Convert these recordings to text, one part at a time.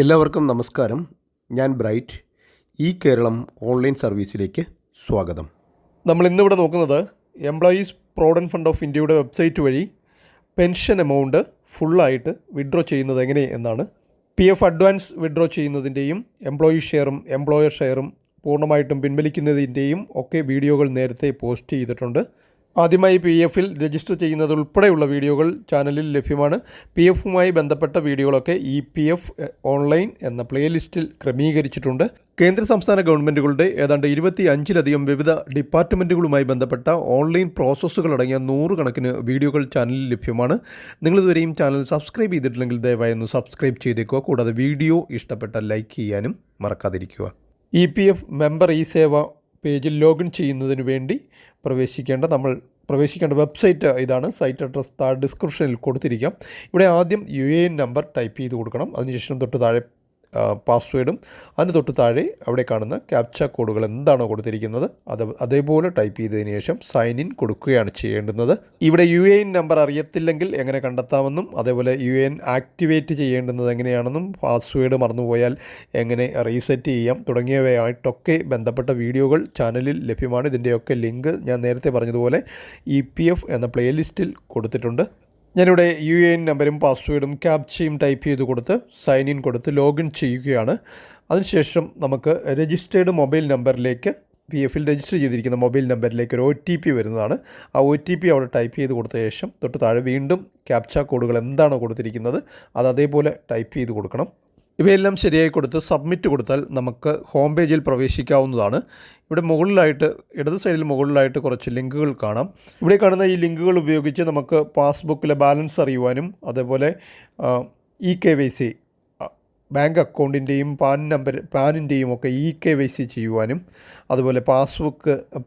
എല്ലാവർക്കും നമസ്കാരം. ഞാൻ ബ്രൈറ്റ്. ഈ കേരളം ഓൺലൈൻ സർവീസിലേക്ക് സ്വാഗതം. നമ്മൾ ഇന്നിവിടെ നോക്കുന്നത് എംപ്ലോയീസ് പ്രോവിഡൻറ്റ് ഫണ്ട് ഓഫ് ഇന്ത്യയുടെ വെബ്സൈറ്റ് വഴി പെൻഷൻ എമൗണ്ട് ഫുള്ളായിട്ട് വിഡ്രോ ചെയ്യുന്നത് എങ്ങനെ എന്നാണ്. PF അഡ്വാൻസ് വിഡ്രോ ചെയ്യുന്നതിൻ്റെയും എംപ്ലോയി ഷെയറും എംപ്ലോയർ ഷെയറും പൂർണ്ണമായിട്ടും പിൻവലിക്കുന്നതിൻ്റെയും ഒക്കെ വീഡിയോകൾ നേരത്തെ പോസ്റ്റ് ചെയ്തിട്ടുണ്ട്. ആദ്യമായി PFൽ രജിസ്റ്റർ ചെയ്യുന്നത് ഉൾപ്പെടെയുള്ള വീഡിയോകൾ ചാനലിൽ ലഭ്യമാണ്. PFുമായി ബന്ധപ്പെട്ട വീഡിയോകളൊക്കെ EPF ഓൺലൈൻ എന്ന പ്ലേലിസ്റ്റിൽ ക്രമീകരിച്ചിട്ടുണ്ട്. കേന്ദ്ര സംസ്ഥാന ഗവൺമെൻറ്റുകളുടെ ഏതാണ്ട് 25ലധികം വിവിധ ഡിപ്പാർട്ട്മെൻറ്റുകളുമായി ബന്ധപ്പെട്ട ഓൺലൈൻ പ്രോസസ്സുകളടങ്ങിയ 100 കണക്കിന് വീഡിയോകൾ ചാനലിൽ ലഭ്യമാണ്. നിങ്ങളിതുവരെയും ചാനൽ സബ്സ്ക്രൈബ് ചെയ്തിട്ടില്ലെങ്കിൽ ദയവായി ഒന്ന് സബ്സ്ക്രൈബ് ചെയ്തേക്കുക. കൂടാതെ വീഡിയോ ഇഷ്ടപ്പെട്ടാൽ ലൈക്ക് ചെയ്യാനും മറക്കാതിരിക്കുക. EPF മെമ്പർ ഈ സേവ പേജിൽ ലോഗിൻ ചെയ്യുന്നതിന് വേണ്ടി പ്രവേശിക്കേണ്ട വെബ്സൈറ്റ് ഇതാണ്. സൈറ്റ് അഡ്രസ് ഡിസ്ക്രിപ്ഷനിൽ കൊടുത്തിരിക്കാം. ഇവിടെ ആദ്യം UAN നമ്പർ ടൈപ്പ് ചെയ്ത് കൊടുക്കണം. അതിനുശേഷം തൊട്ട് താഴെ പാസ്വേഡും അതിന് തൊട്ട് താഴെ അവിടെ കാണുന്ന ക്യാപ്ച കോഡുകൾ എന്താണോ കൊടുത്തിരിക്കുന്നത് അതേപോലെ ടൈപ്പ് ചെയ്തതിന് ശേഷം സൈൻ ഇൻ കൊടുക്കുകയാണ് ചെയ്യേണ്ടുന്നത്. ഇവിടെ UAN നമ്പർ അറിയത്തില്ലെങ്കിൽ എങ്ങനെ കണ്ടെത്താമെന്നും അതേപോലെ UAN ആക്ടിവേറ്റ് ചെയ്യേണ്ടുന്നത് എങ്ങനെയാണെന്നും പാസ്വേഡ് മറന്നുപോയാൽ എങ്ങനെ റീസെറ്റ് ചെയ്യാം തുടങ്ങിയവയായിട്ടൊക്കെ ബന്ധപ്പെട്ട വീഡിയോകൾ ചാനലിൽ ലഭ്യമാണ്. ഇതിൻ്റെയൊക്കെ ലിങ്ക് ഞാൻ നേരത്തെ പറഞ്ഞതുപോലെ EPF എന്ന പ്ലേലിസ്റ്റിൽ കൊടുത്തിട്ടുണ്ട്. ഞാനിവിടെ UAN നമ്പരും പാസ്വേഡും ക്യാപ്ചയും ടൈപ്പ് ചെയ്ത് കൊടുത്ത് സൈൻ ഇൻ കൊടുത്ത് ലോഗിൻ ചെയ്യുകയാണ്. അതിനുശേഷം നമുക്ക് രജിസ്റ്റേർഡ് മൊബൈൽ നമ്പറിലേക്ക് PFൽ രജിസ്റ്റർ ചെയ്തിരിക്കുന്ന മൊബൈൽ നമ്പറിലേക്ക് ഒരു OTP വരുന്നതാണ്. ആ OTP അവിടെ ടൈപ്പ് ചെയ്ത് കൊടുത്ത ശേഷം തൊട്ട് താഴെ വീണ്ടും ക്യാപ്ച കോഡുകൾ എന്താണോ കൊടുത്തിരിക്കുന്നത് അത് അതേപോലെ ടൈപ്പ് ചെയ്ത് കൊടുക്കണം. ഇവയെല്ലാം ശരിയായി കൊടുത്ത് സബ്മിറ്റ് കൊടുത്താൽ നമുക്ക് ഹോം പേജിൽ പ്രവേശിക്കാവുന്നതാണ്. ഇവിടെ മുകളിലായിട്ട് ഇടത് സൈഡിൽ മുകളിലായിട്ട് കുറച്ച് ലിങ്കുകൾ കാണാം. ഇവിടെ കാണുന്ന ഈ ലിങ്കുകൾ ഉപയോഗിച്ച് നമുക്ക് പാസ്ബുക്കിലെ ബാലൻസ് അറിയുവാനും അതേപോലെ KYC ബാങ്ക് അക്കൗണ്ടിൻ്റെയും പാനിൻ്റെയും ഒക്കെ KYC ചെയ്യുവാനും അതുപോലെ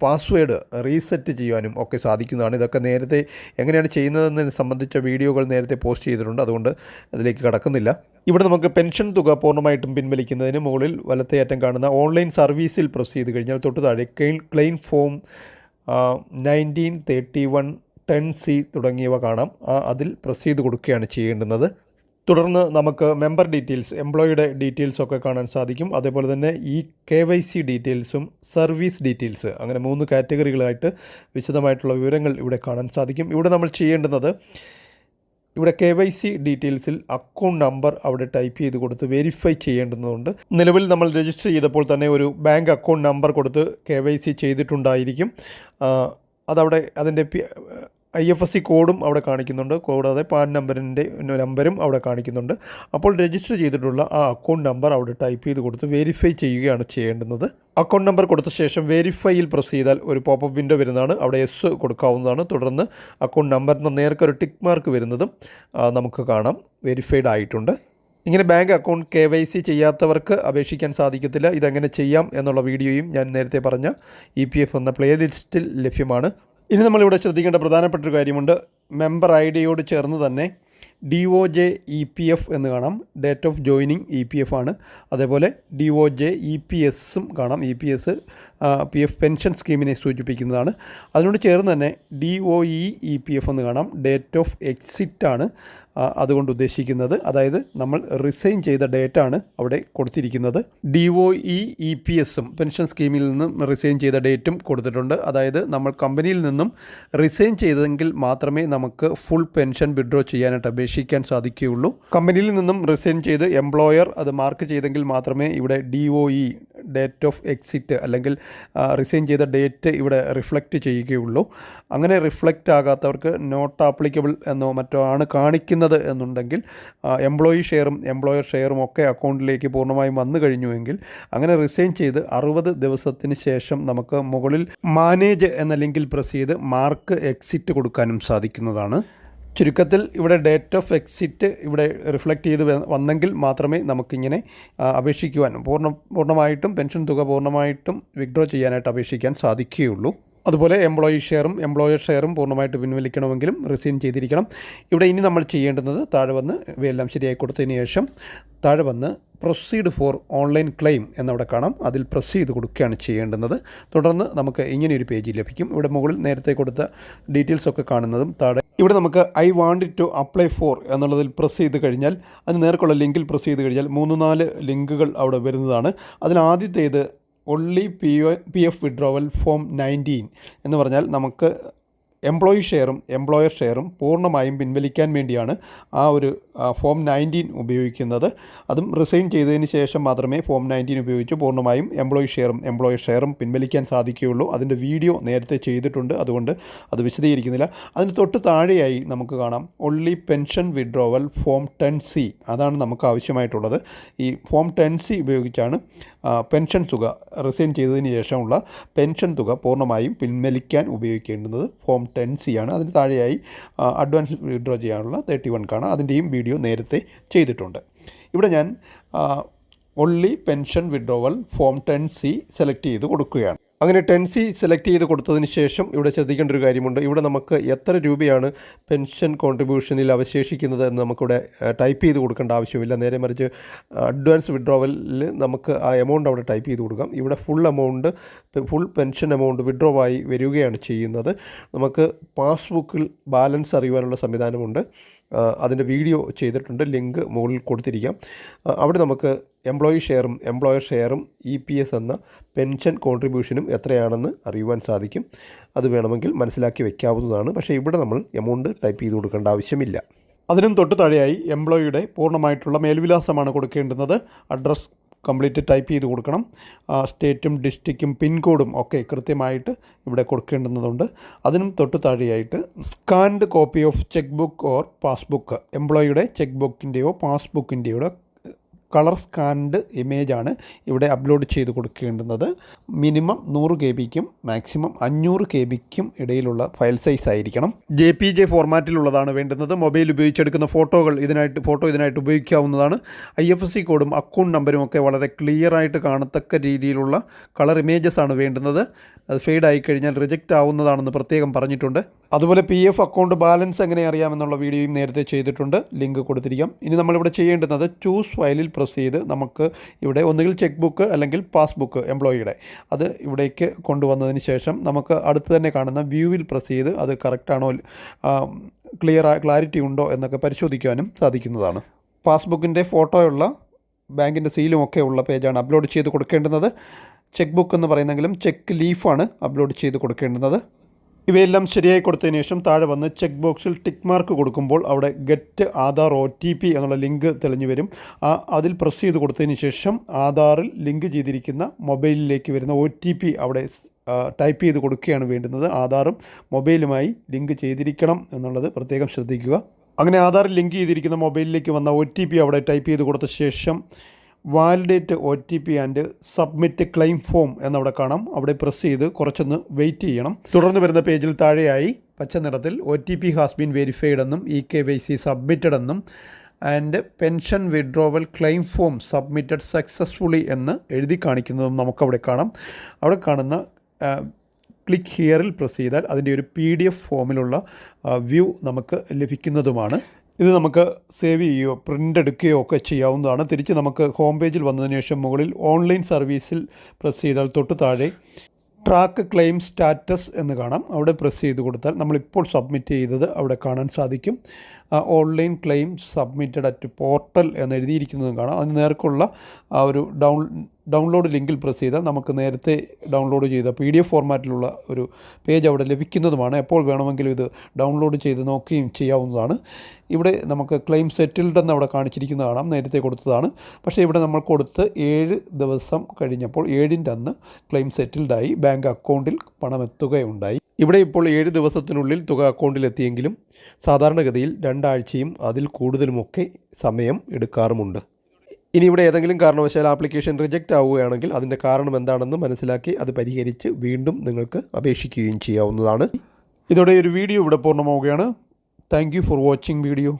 പാസ്വേഡ് റീസെറ്റ് ചെയ്യുവാനും ഒക്കെ സാധിക്കുന്നതാണ്. ഇതൊക്കെ നേരത്തെ എങ്ങനെയാണ് ചെയ്യുന്നതെന്നതിനെ സംബന്ധിച്ച വീഡിയോകൾ നേരത്തെ പോസ്റ്റ് ചെയ്തിട്ടുണ്ട്. അതുകൊണ്ട് അതിലേക്ക് കടക്കുന്നില്ല. ഇവിടെ നമുക്ക് പെൻഷൻ തുക പൂർണ്ണമായിട്ടും പിൻവലിക്കുന്നതിന് മുകളിൽ വലത്തേ അറ്റം കാണുന്ന ഓൺലൈൻ സർവീസിൽ പ്രസ് ചെയ്ത് കഴിഞ്ഞാൽ തൊട്ട് താഴെ ക്ലെയിം ഫോം 1931-10C തുടങ്ങിയവ കാണാം. അതിൽ പ്രസ് ചെയ്ത് കൊടുക്കുകയാണ് ചെയ്യേണ്ടുന്നത്. തുടർന്ന് നമുക്ക് മെമ്പർ ഡീറ്റെയിൽസ് എംപ്ലോയിയുടെ ഡീറ്റെയിൽസൊക്കെ കാണാൻ സാധിക്കും. അതേപോലെ തന്നെ KYC ഡീറ്റെയിൽസും സർവീസ് ഡീറ്റെയിൽസ് അങ്ങനെ 3 കാറ്റഗറികളായിട്ട് വിശദമായിട്ടുള്ള വിവരങ്ങൾ ഇവിടെ കാണാൻ സാധിക്കും. ഇവിടെ നമ്മൾ ചെയ്യേണ്ടുന്നത് ഇവിടെ KYC ഡീറ്റെയിൽസിൽ അക്കൗണ്ട് നമ്പർ അവിടെ ടൈപ്പ് ചെയ്ത് കൊടുത്ത് വെരിഫൈ ചെയ്യേണ്ടതുണ്ട്. നിലവിൽ നമ്മൾ രജിസ്റ്റർ ചെയ്തപ്പോൾ തന്നെ ഒരു ബാങ്ക് അക്കൗണ്ട് നമ്പർ കൊടുത്ത് KYC ചെയ്തിട്ടുണ്ടായിരിക്കും. അതവിടെ അതിൻ്റെ IFSC കോഡും അവിടെ കാണിക്കുന്നുണ്ട്. കൂടാതെ പാൻ നമ്പരും അവിടെ കാണിക്കുന്നുണ്ട്. അപ്പോൾ രജിസ്റ്റർ ചെയ്തിട്ടുള്ള ആ അക്കൗണ്ട് നമ്പർ അവിടെ ടൈപ്പ് ചെയ്ത് കൊടുത്ത് വെരിഫൈ ചെയ്യുകയാണ് ചെയ്യേണ്ടുന്നത്. അക്കൗണ്ട് നമ്പർ കൊടുത്ത ശേഷം വെരിഫൈയിൽ പ്രസ് ചെയ്താൽ ഒരു പോപ്പപ്പ് വിൻഡോ വരുന്നതാണ്. അവിടെ yes കൊടുക്കാവുന്നതാണ്. തുടർന്ന് അക്കൗണ്ട് നമ്പറിന് നേർക്കൊരു ടിക്ക് മാർക്ക് വരുന്നതും നമുക്ക് കാണാം. വെരിഫൈഡ് ആയിട്ടുണ്ട്. ഇങ്ങനെ ബാങ്ക് അക്കൗണ്ട് KYC ചെയ്യാത്തവർക്ക് അപേക്ഷിക്കാൻ സാധിക്കത്തില്ല. ഇതെങ്ങനെ ചെയ്യാം എന്നുള്ള വീഡിയോയും ഞാൻ നേരത്തെ പറഞ്ഞ EPF എന്ന പ്ലേലിസ്റ്റിൽ ലഭ്യമാണ്. ഇനി നമ്മളിവിടെ ശ്രദ്ധിക്കേണ്ട പ്രധാനപ്പെട്ടൊരു കാര്യമുണ്ട്. മെമ്പർ IDയോട് ചേർന്ന് തന്നെ DOJ EPF എന്ന് കാണാം. ഡേറ്റ് ഓഫ് ജോയിനിങ് EPF ആണ്. അതേപോലെ DOJ EPSും കാണാം. EPS PF പെൻഷൻ സ്കീമിനെ സൂചിപ്പിക്കുന്നതാണ്. അതിനോട് ചേർന്ന് തന്നെ DOE EPF എന്ന് കാണാം. ഡേറ്റ് ഓഫ് എക്സിറ്റ് ആണ് അതുകൊണ്ട് ഉദ്ദേശിക്കുന്നത്. അതായത് നമ്മൾ റിസൈൻ ചെയ്ത ഡേറ്റാണ് അവിടെ കൊടുത്തിരിക്കുന്നത്. DOE EPSും പെൻഷൻ സ്കീമിൽ നിന്നും റിസൈൻ ചെയ്ത ഡേറ്റും കൊടുത്തിട്ടുണ്ട്. അതായത് നമ്മൾ കമ്പനിയിൽ നിന്നും റിസൈൻ ചെയ്തെങ്കിൽ മാത്രമേ നമുക്ക് ഫുൾ പെൻഷൻ വിഡ്രോ ചെയ്യാനായിട്ട് അപേക്ഷിക്കാൻ സാധിക്കുകയുള്ളൂ. കമ്പനിയിൽ നിന്നും റിസൈൻ ചെയ്ത് എംപ്ലോയർ അത് മാർക്ക് ചെയ്തെങ്കിൽ മാത്രമേ ഇവിടെ DOE ഡേറ്റ് ഓഫ് എക്സിറ്റ് അല്ലെങ്കിൽ റിസൈൻ ചെയ്ത ഡേറ്റ് ഇവിടെ റിഫ്ലക്റ്റ് ചെയ്യുകയുള്ളൂ. അങ്ങനെ റിഫ്ലക്റ്റ് ആകാത്തവർക്ക് നോട്ട് ആപ്ലിക്കബിൾ എന്നോ മറ്റോ ആണ് കാണിക്കുന്നത് എന്നുണ്ടെങ്കിൽ എംപ്ലോയി ഷെയറും എംപ്ലോയർ ഷെയറും ഒക്കെ അക്കൗണ്ടിലേക്ക് പൂർണ്ണമായും വന്നു കഴിഞ്ഞുവെങ്കിൽ അങ്ങനെ റിസൈൻ ചെയ്ത് 60 ദിവസത്തിന് ശേഷം നമുക്ക് മുകളിൽ മാനേജ് എന്ന ലിങ്കിൽ പ്രസ് ചെയ്ത് മാർക്ക് എക്സിറ്റ് കൊടുക്കാനും സാധിക്കുന്നതാണ്. ചുരുക്കത്തിൽ ഇവിടെ ഡേറ്റ് ഓഫ് എക്സിറ്റ് ഇവിടെ റിഫ്ലക്റ്റ് ചെയ്ത് വന്നെങ്കിൽ മാത്രമേ നമുക്കിങ്ങനെ അപേക്ഷിക്കുവാൻ പൂർണ്ണമായിട്ടും പെൻഷൻ തുക പൂർണ്ണമായിട്ടും വിഡ്രോ ചെയ്യാനായിട്ട് അപേക്ഷിക്കാൻ സാധിക്കുകയുള്ളൂ. അതുപോലെ എംപ്ലോയി ഷെയറും എംപ്ലോയർ ഷെയറും പൂർണ്ണമായിട്ട് പിൻവലിക്കണമെങ്കിലും റിസൈൻ ചെയ്തിരിക്കണം. ഇവിടെ ഇനി നമ്മൾ ചെയ്യേണ്ടുന്നത് താഴെ വന്ന് ഇവയെല്ലാം ശരിയായി കൊടുത്തതിന് ശേഷം താഴെ വന്ന് പ്രൊസീഡ് ഫോർ ഓൺലൈൻ ക്ലെയിം എന്നവിടെ കാണാം. അതിൽ പ്രസ് ചെയ്ത് കൊടുക്കുകയാണ് ചെയ്യേണ്ടുന്നത്. തുടർന്ന് നമുക്ക് ഇങ്ങനെയൊരു പേജ് ലഭിക്കും. ഇവിടെ മുകളിൽ നേരത്തെ കൊടുത്ത ഡീറ്റെയിൽസൊക്കെ കാണുന്നതും താഴെ ഇവിടെ നമുക്ക് I want to apply for എന്നുള്ളതിൽ പ്രസ് ചെയ്ത് കഴിഞ്ഞാൽ അതിന് നേർക്കുള്ള ലിങ്കിൽ പ്രസ് ചെയ്ത് കഴിഞ്ഞാൽ 3-4 ലിങ്കുകൾ അവിടെ വരുന്നതാണ്. അതിലാദ്യത്തേത് only P F withdrawal form 19 എന്ന് പറഞ്ഞാൽ നമുക്ക് എംപ്ലോയി ഷെയറും എംപ്ലോയർ ഷെയറും പൂർണ്ണമായും പിൻവലിക്കാൻ വേണ്ടിയാണ് ആ ഒരു ഫോം 19 ഉപയോഗിക്കുന്നത്. അതും റിസൈൻ ചെയ്തതിന് ശേഷം മാത്രമേ ഫോം 19 ഉപയോഗിച്ച് പൂർണ്ണമായും എംപ്ലോയി ഷെയറും എംപ്ലോയർ ഷെയറും പിൻവലിക്കാൻ സാധിക്കുകയുള്ളൂ. അതിൻ്റെ വീഡിയോ നേരത്തെ ചെയ്തിട്ടുണ്ട്, അതുകൊണ്ട് അത് വിശദീകരിക്കുന്നില്ല. അതിന് തൊട്ട് താഴെയായി നമുക്ക് കാണാം only pension withdrawal form 10C. അതാണ് നമുക്ക് ആവശ്യമായിട്ടുള്ളത്. ഈ ഫോം 10C ഉപയോഗിച്ചാണ് പെൻഷൻ തുക റിസൈൻ ചെയ്തതിന് ശേഷമുള്ള പെൻഷൻ തുക പൂർണ്ണമായും പിൻവലിക്കാൻ ഉപയോഗിക്കേണ്ടുന്നത് ഫോം 10C ആണ്. അതിന് താഴെയായി അഡ്വാൻസ് വിഡ്രോ ചെയ്യാനുള്ള 31 കാണാം. അതിൻ്റെയും വീഡിയോ നേരത്തെ ചെയ്തിട്ടുണ്ട്. ഇവിടെ ഞാൻ only pension withdrawal form 10C select ചെയ്ത് കൊടുക്കുകയാണ്. അങ്ങനെ 10C സെലക്ട് ചെയ്ത് കൊടുത്തതിന് ശേഷം ഇവിടെ ശ്രദ്ധിക്കേണ്ട ഒരു കാര്യമുണ്ട്. ഇവിടെ നമുക്ക് എത്ര രൂപയാണ് പെൻഷൻ കോൺട്രിബ്യൂഷനിൽ അവശേഷിക്കുന്നത് എന്ന് നമുക്കിവിടെ ടൈപ്പ് ചെയ്ത് കൊടുക്കേണ്ട ആവശ്യമില്ല. നേരെ മറിച്ച് അഡ്വാൻസ് വിഡ്രോവലിൽ നമുക്ക് ആ എമൗണ്ട് അവിടെ ടൈപ്പ് ചെയ്ത് കൊടുക്കാം. ഇവിടെ ഫുൾ പെൻഷൻ എമൗണ്ട് വിഡ്രോ ആയി വരികയാണ് ചെയ്യുന്നത്. നമുക്ക് പാസ്ബുക്കിൽ ബാലൻസ് അറിയുവാനുള്ള സംവിധാനമുണ്ട്. അതിൻ്റെ വീഡിയോ ചെയ്തിട്ടുണ്ട്, ലിങ്ക് മുകളിൽ കൊടുത്തിരിക്കാം. അവിടെ നമുക്ക് എംപ്ലോയി ഷെയറും എംപ്ലോയർ ഷെയറും EPS എന്ന പെൻഷൻ കോൺട്രിബ്യൂഷനും എത്രയാണെന്ന് അറിയുവാൻ സാധിക്കും. അത് വേണമെങ്കിൽ മനസ്സിലാക്കി വയ്ക്കാവുന്നതാണ്. പക്ഷേ ഇവിടെ നമ്മൾ എമൗണ്ട് ടൈപ്പ് ചെയ്ത് കൊടുക്കേണ്ട ആവശ്യമില്ല. അതിനും തൊട്ട് താഴെയായി എംപ്ലോയിയുടെ പൂർണ്ണമായിട്ടുള്ള മേൽവിലാസമാണ് കൊടുക്കേണ്ടുന്നത്. അഡ്രസ്സ് കംപ്ലീറ്റ് ടൈപ്പ് ചെയ്ത് കൊടുക്കണം. സ്റ്റേറ്റും ഡിസ്ട്രിക്റ്റും പിൻകോഡും ഒക്കെ കൃത്യമായിട്ട് ഇവിടെ കൊടുക്കേണ്ടുന്നതുണ്ട്. അതിനും തൊട്ട് താഴെയായിട്ട് scanned copy of cheque book or passbook, എംപ്ലോയിയുടെ ചെക്ക് ബുക്കിൻ്റെയോ പാസ്ബുക്കിൻ്റെയോ കളർ സ്കാൻഡ് ഇമേജാണ് ഇവിടെ അപ്ലോഡ് ചെയ്ത് കൊടുക്കേണ്ടുന്നത്. മിനിമം 100 KB മാക്സിമം 500 KB ഇടയിലുള്ള ഫയൽ സൈസ് ആയിരിക്കണം. JPG ഫോർമാറ്റിലുള്ളതാണ് വേണ്ടുന്നത്. മൊബൈൽ ഉപയോഗിച്ചെടുക്കുന്ന ഫോട്ടോ ഇതിനായിട്ട് ഉപയോഗിക്കാവുന്നതാണ്. IFSC കോഡും അക്കൗണ്ട് നമ്പരും ഒക്കെ വളരെ ക്ലിയറായിട്ട് കാണത്തക്ക രീതിയിലുള്ള കളർ ഇമേജസ് ആണ് വേണ്ടുന്നത്. അത് ഫെയ്ഡ് ആയി കഴിഞ്ഞാൽ റിജക്റ്റ് ആവുന്നതാണെന്ന് പ്രത്യേകം പറഞ്ഞിട്ടുണ്ട്. അതുപോലെ PF അക്കൗണ്ട് ബാലൻസ് എങ്ങനെ അറിയാമെന്നുള്ള വീഡിയോയും നേരത്തെ ചെയ്തിട്ടുണ്ട്, ലിങ്ക് കൊടുത്തിരിക്കാം. ഇനി നമ്മളിവിടെ ചെയ്യേണ്ടുന്നത് ചൂസ് ഫയലിൽ പ്രസ് ചെയ്ത് നമുക്ക് ഇവിടെ ഒന്നുകിൽ ചെക്ക് ബുക്ക് അല്ലെങ്കിൽ പാസ്ബുക്ക് എംപ്ലോയിയുടെ അത് ഇവിടേക്ക് കൊണ്ടുവന്നതിന് ശേഷം നമുക്ക് അടുത്ത് തന്നെ കാണുന്ന വ്യൂവിൽ പ്രസ് ചെയ്ത് അത് കറക്റ്റാണോ ക്ലാരിറ്റി ഉണ്ടോ എന്നൊക്കെ പരിശോധിക്കാനും സാധിക്കുന്നതാണ്. പാസ്ബുക്കിൻ്റെ ഫോട്ടോയുള്ള ബാങ്കിൻ്റെ സീലും ഒക്കെ ഉള്ള പേജാണ് അപ്ലോഡ് ചെയ്ത് കൊടുക്കേണ്ടുന്നത്. ചെക്ക് ബുക്ക് എന്ന് പറയുന്നെങ്കിലും ചെക്ക് ലീഫാണ് അപ്ലോഡ് ചെയ്ത് കൊടുക്കേണ്ടുന്നത്. ഇവയെല്ലാം ശരിയായി കൊടുത്തതിന് ശേഷം താഴെ വന്ന് ചെക്ക് ബോക്സിൽ ടിക്ക് മാർക്ക് കൊടുക്കുമ്പോൾ അവിടെ ഗെറ്റ് ആധാർ OTP എന്നുള്ള ലിങ്ക് തെളിഞ്ഞു വരും. അതിൽ പ്രസ് ചെയ്ത് കൊടുത്തതിന് ശേഷം ആധാറിൽ ലിങ്ക് ചെയ്തിരിക്കുന്ന മൊബൈലിലേക്ക് വരുന്ന OTP അവിടെ ടൈപ്പ് ചെയ്ത് കൊടുക്കുകയാണ് വേണ്ടുന്നത്. ആധാറും മൊബൈലുമായി ലിങ്ക് ചെയ്തിരിക്കണം എന്നുള്ളത് പ്രത്യേകം ശ്രദ്ധിക്കുക. അങ്ങനെ ആധാറിൽ ലിങ്ക് ചെയ്തിരിക്കുന്ന മൊബൈലിലേക്ക് വന്ന OTP അവിടെ ടൈപ്പ് ചെയ്ത് കൊടുത്ത ശേഷം validate OTP and submit claim form എന്നവിടെ കാണാം. അവിടെ പ്രസ് ചെയ്ത് കുറച്ചൊന്ന് വെയിറ്റ് ചെയ്യണം. തുടർന്ന് വരുന്ന പേജിൽ താഴെയായി പച്ച നിറത്തിൽ OTP ഹാസ് ബീൻ വെരിഫൈഡ് എന്നും EKYC സബ്മിറ്റഡ് എന്നും and pension withdrawal claim form submitted successfully എന്ന് എഴുതി കാണിക്കുന്നതും നമുക്കവിടെ കാണാം. അവിടെ കാണുന്ന ക്ലിക്ക് ഹിയറിൽ പ്രസ് ചെയ്താൽ അതിൻ്റെ ഒരു PDF ഫോമിലുള്ള വ്യൂ നമുക്ക് ലഭിക്കുന്നതുമാണ്. ഇത് നമുക്ക് സേവ് ചെയ്യുകയോ പ്രിൻ്റ് എടുക്കുകയോ ഒക്കെ ചെയ്യാവുന്നതാണ്. തിരിച്ച് നമുക്ക് ഹോം പേജിൽ വന്നതിന് ശേഷം മുകളിൽ ഓൺലൈൻ സർവീസിൽ പ്രസ് ചെയ്താൽ തൊട്ട് താഴെ ട്രാക്ക് ക്ലെയിം സ്റ്റാറ്റസ് എന്ന് കാണാം. അവിടെ പ്രസ് ചെയ്ത് കൊടുത്താൽ നമ്മളിപ്പോൾ സബ്മിറ്റ് ചെയ്തത് അവിടെ കാണാൻ സാധിക്കും. Online claim submitted at portal എന്ന് എഴുതിയിരിക്കുന്നതും കാണാം. അതിന് നേർക്കുള്ള ആ ഒരു ഡൗൺലോഡ് ലിങ്കിൽ പ്രസ് ചെയ്താൽ നമുക്ക് നേരത്തെ ഡൗൺലോഡ് ചെയ്ത PDF ഫോർമാറ്റിലുള്ള ഒരു പേജ് അവിടെ ലഭിക്കുന്നതുമാണ്. എപ്പോൾ വേണമെങ്കിലും ഇത് ഡൗൺലോഡ് ചെയ്ത് നോക്കുകയും ചെയ്യാവുന്നതാണ്. ഇവിടെ നമുക്ക് ക്ലെയിം സെറ്റിൽഡ് എന്ന് അവിടെ കാണിച്ചിരിക്കുന്നത് കാണാം, നേരത്തെ കൊടുത്തതാണ്. പക്ഷേ ഇവിടെ നമ്മൾ കൊടുത്ത് 7 ദിവസം കഴിഞ്ഞപ്പോൾ 7ൻ്റെ അന്ന് ക്ലെയിം സെറ്റിൽഡായി ബാങ്ക് അക്കൗണ്ടിൽ പണം എത്തുകയുണ്ടായി. ഇവിടെ ഇപ്പോൾ 7 ദിവസത്തിനുള്ളിൽ തുക അക്കൗണ്ടിലെത്തിയെങ്കിലും സാധാരണഗതിയിൽ 2 ആഴ്ചയും അതിൽ കൂടുതലുമൊക്കെ സമയം എടുക്കാറുമുണ്ട്. ഇനി ഇവിടെ ഏതെങ്കിലും കാരണവശാൽ ആപ്ലിക്കേഷൻ റിജക്റ്റ് ആവുകയാണെങ്കിൽ അതിൻ്റെ കാരണം എന്താണെന്ന് മനസ്സിലാക്കി അത് പരിഹരിച്ച് വീണ്ടും നിങ്ങൾക്ക് അപേക്ഷിക്കുകയും ചെയ്യാവുന്നതാണ്. ഇതോടെ ഒരു വീഡിയോ ഇവിടെ പൂർണ്ണമാവുകയാണ്. Thank you for watching video.